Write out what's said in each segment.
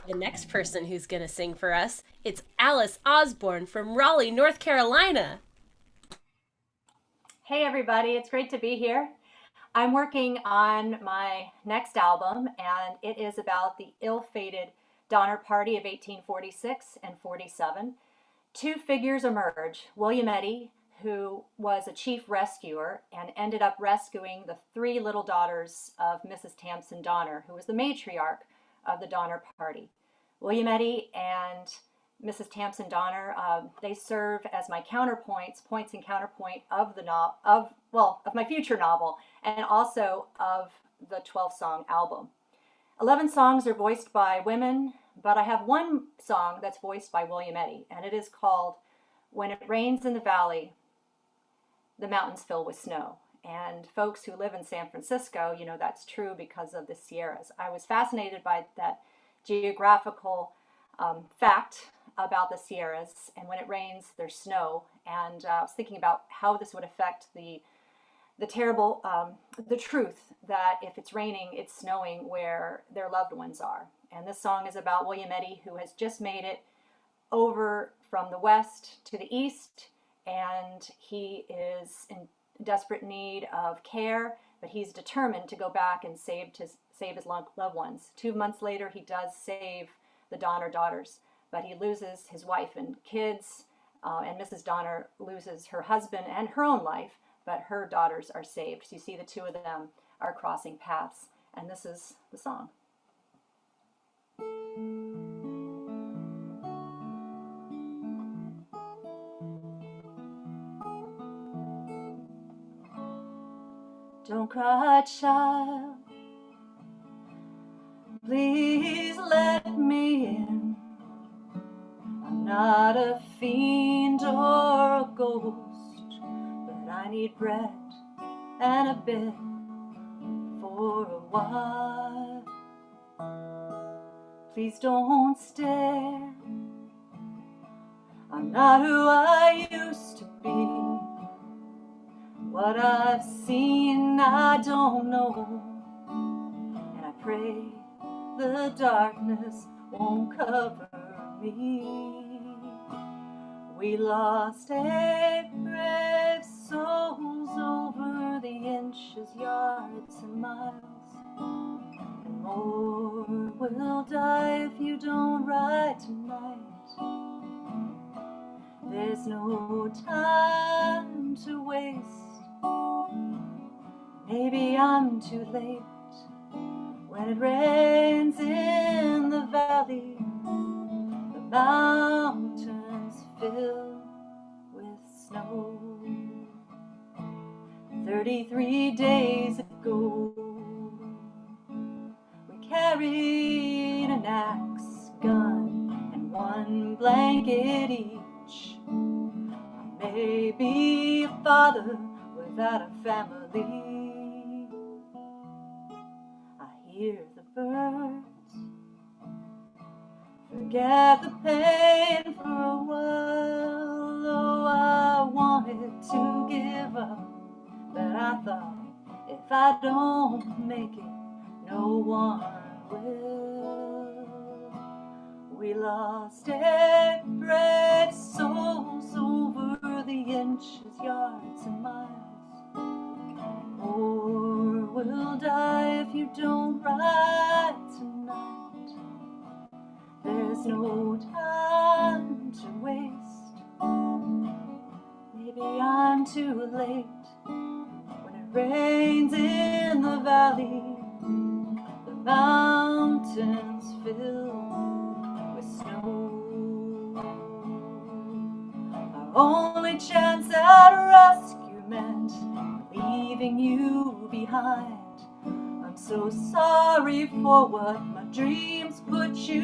The next person who's going to sing for us, it's Alice Osborn from Raleigh, North Carolina. Hey everybody, it's great to be here. I'm working on my next album, and it is about the ill-fated Donner Party of 1846 and 47. Two figures emerge: William Eddy, who was a chief rescuer and ended up rescuing the three little daughters of Mrs. Tamsin Donner, who was the matriarch of the Donner Party. William Eddy and Mrs. Tamsin Donner, they serve as my counterpoints, points and counterpoint of the of my future novel, and also of the 12-song album. 11 songs are voiced by women, but I have one song that's voiced by William Eddy, and it is called "When It Rains in the Valley, the Mountains Fill with Snow." And folks who live in San Francisco, you know that's true because of the Sierras. I was fascinated by that geographical fact about the Sierras, and when it rains, there's snow. And I was thinking about how this would affect the terrible, the truth that if it's raining, it's snowing where their loved ones are. And this song is about William Eddy, who has just made it over from the west to the east, and he is in desperate need of care, but he's determined to go back and save his loved ones. 2 months later, he does save the Donner daughters, but he loses his wife and kids, and Mrs. Donner loses her husband and her own life, but her daughters are saved. So you see the two of them are crossing paths, and this is the song. Don't cry, child, please let me in. I'm not a fiend or a ghost, but I need bread and a bit for a while. Please don't stare. I'm not who I used to be. What I've seen I don't know, and I pray the darkness won't cover me. We lost 8 brave souls over the inches, yards, and miles, and more will die if you don't ride tonight. There's no time to waste. Maybe I'm too late. When it rains in the valley, the mountains fill with snow. 33 days ago, we carried an axe, gun, and one blanket each. I may be a father without a family. I hear the birds, forget the pain for a while. Oh, I wanted to give up, but I thought if I don't make it, no one will. We lost 8 brave souls over the inches, yards, and miles. More will die if you don't ride tonight. There's no time to waste. Maybe I'm too late. When it rains in the valley, the mountains fill with snow. Our only chance at rescue meant leaving you behind. I'm so sorry for what my dreams put you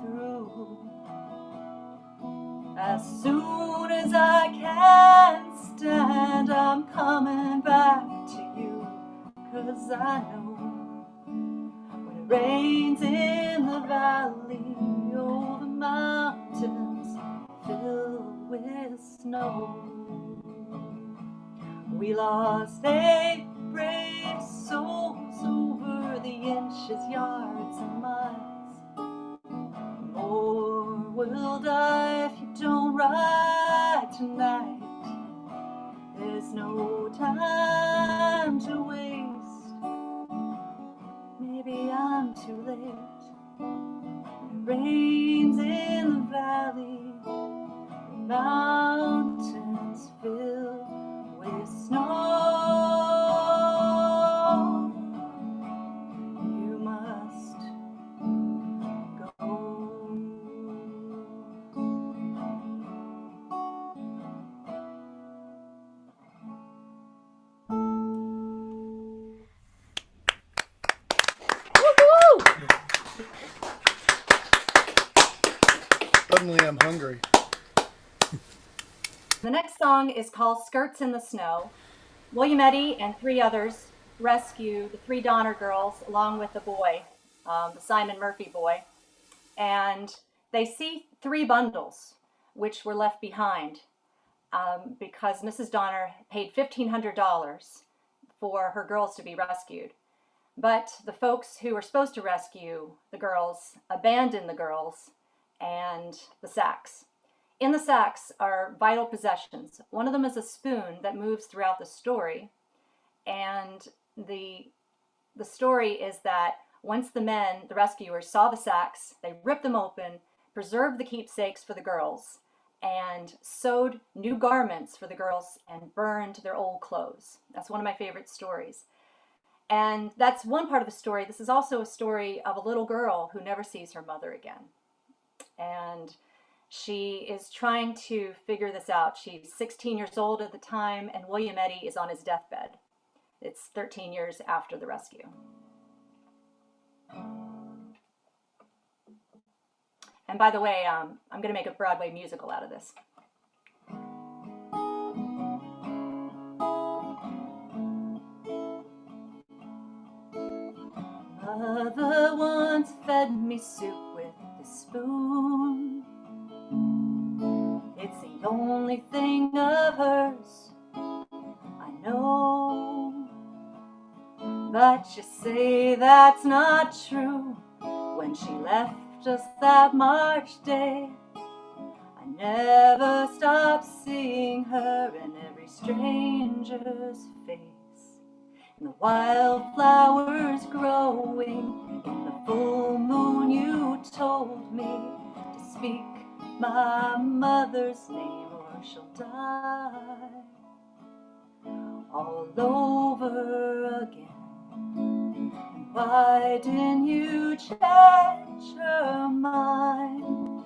through. As soon as I can stand, I'm coming back to you, 'cause I know when it rains in the valley, oh, the mountains fill with snow. We lost 8 brave souls over the inches, yards, and miles, will die if you don't ride tonight. There's no time to waste. Maybe I'm too late. It rains in the valley, the mountains fill with snow. You must go. Suddenly I'm hungry. The next song is called Skirts in the Snow. William Eddy and 3 others rescue the 3 Donner girls along with the boy, the Simon Murphy boy. And they see 3 bundles which were left behind because Mrs. Donner paid $1,500 for her girls to be rescued. But the folks who were supposed to rescue the girls abandoned the girls and the sacks. In the sacks are vital possessions. One of them is a spoon that moves throughout the story. And the story is that once the men, the rescuers, saw the sacks, they ripped them open, preserved the keepsakes for the girls, and sewed new garments for the girls and burned their old clothes. That's one of my favorite stories. And that's one part of the story. This is also a story of a little girl who never sees her mother again. And she is trying to figure this out. She's 16 years old at the time, and William Eddy is on his deathbed. It's 13 years after the rescue. And by the way, I'm going to make a Broadway musical out of this. Mother once fed me soup with a spoon. It's the only thing of hers I know. But you say that's not true. When she left us that March day, I never stopped seeing her in every stranger's face. And the wildflowers growing in the full moon, you told me to speak my mother's name or she'll die all over again. And why didn't you change her mind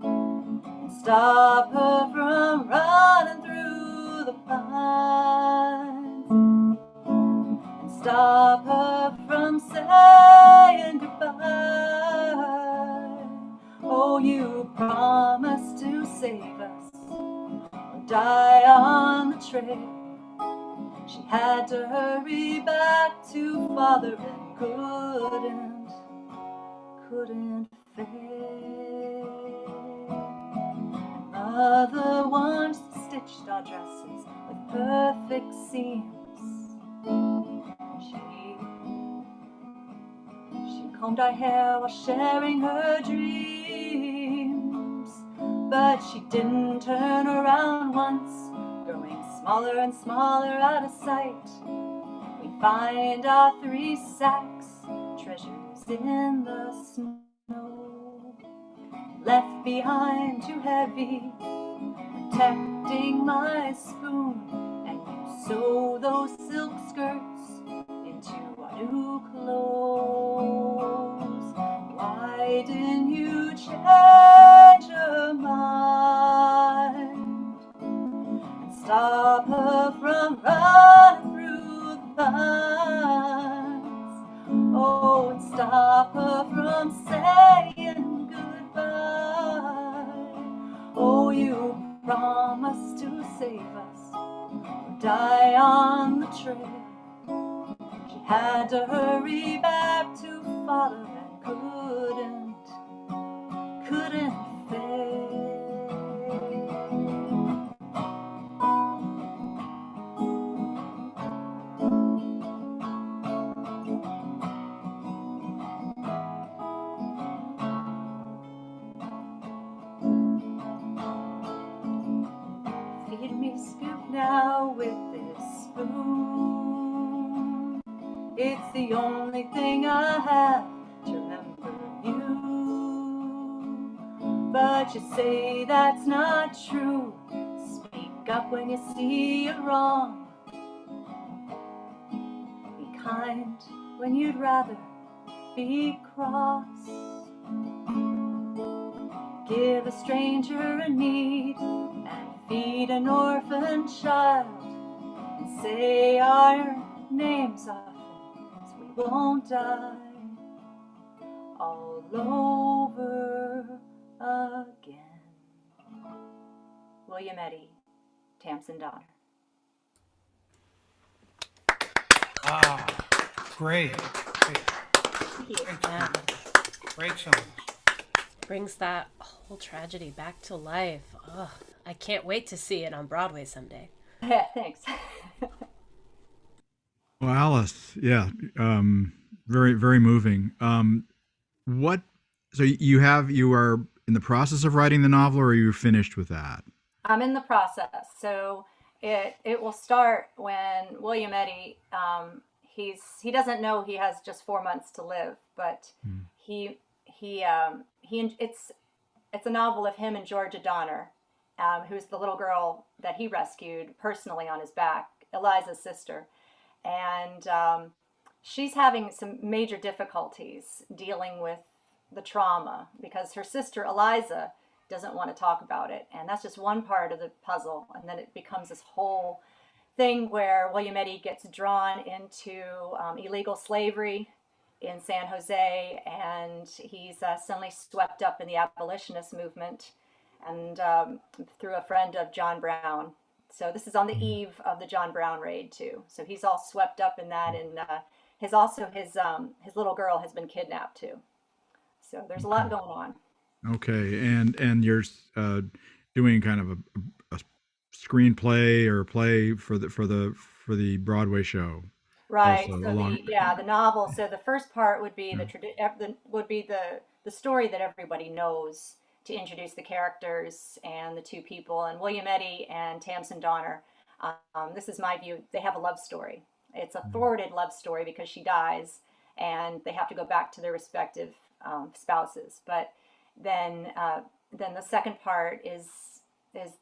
and stop her from running through the pines and stop her from saying goodbye? Oh, you promised to save us or die on the trail. She had to hurry back to father and couldn't fail. Mother once stitched our dresses with perfect seams. She combed our hair while sharing her dreams. But she didn't turn around once, growing smaller and smaller out of sight. We find our 3 sacks, treasures in the snow, left behind too heavy, protecting my spoon. And you sew those silk skirts into our new clothes. Why didn't you change her mind and stop her from running through the pines? Oh, and stop her from saying goodbye. Oh, you promised to save us or die on the trail. She had to hurry back to father and couldn't fail. swallow with this spoon. It's the only thing I have to remember you. But you say that's not true. Speak up when you see it wrong. Be kind when you'd rather be cross. Give a stranger a need and feed an orphan child, and say our names often so we won't die all over again. William Eddy, Tamsin Donner. Ah, great. Yeah. Great song. Brings that whole tragedy back to life. Oh, I can't wait to see it on Broadway someday. Yeah, thanks. Well, Alice, yeah, very, very moving. What? So you are in the process of writing the novel, or are you finished with that? I'm in the process. So it will start when William Eddy, he doesn't know he has just 4 months to live, but it's a novel of him and Georgia Donner, who's the little girl that he rescued personally on his back, Eliza's sister. And she's having some major difficulties dealing with the trauma because her sister Eliza doesn't want to talk about it. And that's just one part of the puzzle. And then it becomes this whole thing where William Eddy gets drawn into illegal slavery in San Jose, and he's suddenly swept up in the abolitionist movement, and through a friend of John Brown. So this is on the eve of the John Brown raid too. So he's all swept up in that, and his little girl has been kidnapped too. So there's a lot going on. Okay, and you're doing kind of a screenplay or a play for the Broadway show. Right. Also, So the novel. So the first part would be the story that everybody knows, to introduce the characters and the two people. And William Eddy and Tamsin Donner, this is my view, they have a love story. It's a thwarted love story because she dies and they have to go back to their respective spouses. But then the second part is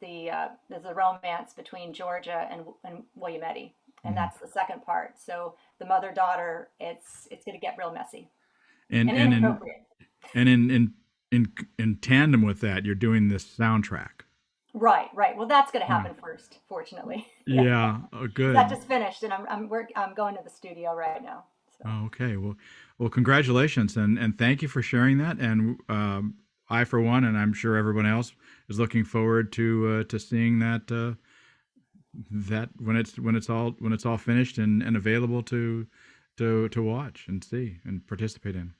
the romance between Georgia and William Eddy. And that's the second part. So the mother-daughter, it's going to get real messy and inappropriate. In tandem with that, you're doing this soundtrack. Right. Well, that's going to happen first, fortunately. Yeah. Oh, good. That just finished, and I'm going to the studio right now. So. Oh, okay. Well, congratulations, and thank you for sharing that. And I, for one, and I'm sure everyone else, is looking forward to seeing that when it's all finished and available to watch and see and participate in.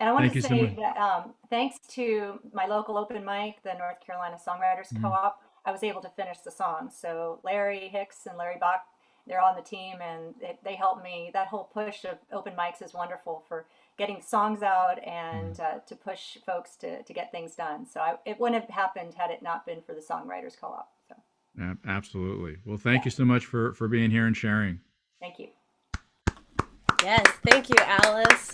And I want Thank to you so say much. that thanks to my local open mic, the North Carolina Songwriters Co-op, I was able to finish the song. So Larry Hicks and Larry Bach, they're on the team, and they helped me. That whole push of open mics is wonderful for getting songs out and to push folks to get things done. So it wouldn't have happened had it not been for the Songwriters Co-op. So. Absolutely. Well, thank you so much for being here and sharing. Thank you. Yes, thank you, Alice.